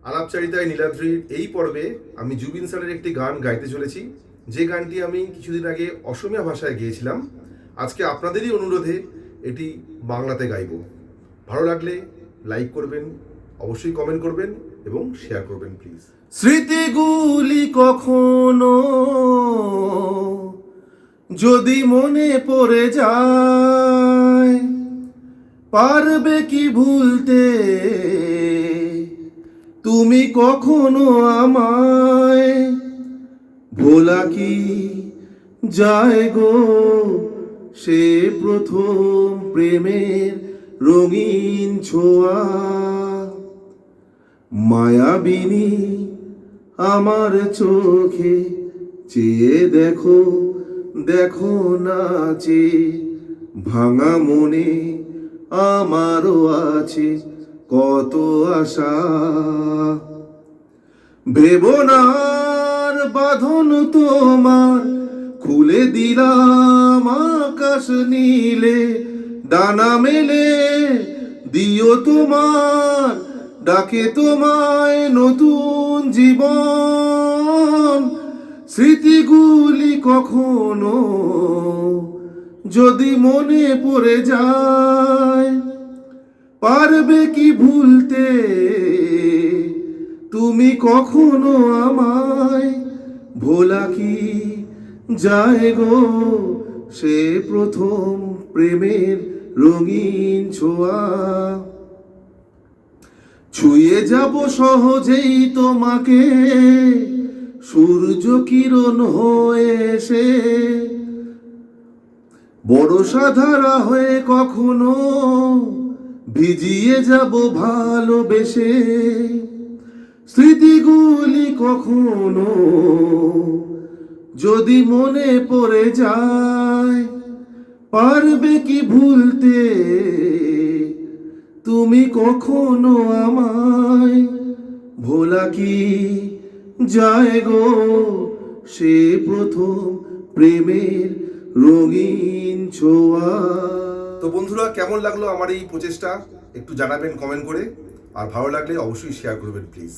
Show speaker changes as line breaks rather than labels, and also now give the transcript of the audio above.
আলাপচারিতায় নীলাদ্রির এই পর্বে আমি জুবিন স্যারের একটি গান গাইতে চলেছি, যে গানটি আমি কিছুদিন আগে অসমীয়া ভাষায় গেয়েছিলাম। আজকে আপনাদেরই অনুরোধে এটি বাংলাতে গাইব। ভালো লাগলে লাইক করবেন, অবশ্যই কমেন্ট করবেন এবং শেয়ার করবেন প্লিজ। স্মৃতিগুলি কখনো যদি মনে পড়ে যায়, পারবে কি ভুলতে তুমি কখনো আমায়? ভোলা কি যায় গো সে প্রথম প্রেমের রঙিন ছোঁয়া? মায়াবিনী আমার চোখে চেয়ে দেখো, দেখো নাচে ভাঙা মনে আমারও আছে কত আশা। ভেবনার বাঁধন তোমার খুলে দিলাম আকাশ নীলে, ডানা মেলে দিও তোমার ডাকে তোমায় নতুন জীবন। স্মৃতিগুলি কখনো যদি মনে পড়ে যায়, পারবে কি ভুলতে তুমি কখনো আমায়? ভোলা কি যায় গো সে প্রথম প্রেমের রঙিন ছোঁয়া? ছুঁয়ে যাব সহজেই তোমাকে সূর্য কিরণ হয়ে এসে, বর্ষা ধারা হয়ে কখনো ভিজিয়ে যাব ভালোবেসে। স্মৃতিগুলি কখনো যদি মনে পড়ে যায়, পারবে কি ভুলতে তুমি কখনো আমায়? ভোলা কি যায় গো সে প্রথম প্রেমের রঙিন ছোঁয়া। তো বন্ধুরা, কেমন লাগলো আমার এই প্রচেষ্টা একটু জানাবেন কমেন্ট করে, আর ভালো লাগলে অবশ্যই শেয়ার করবেন প্লিজ।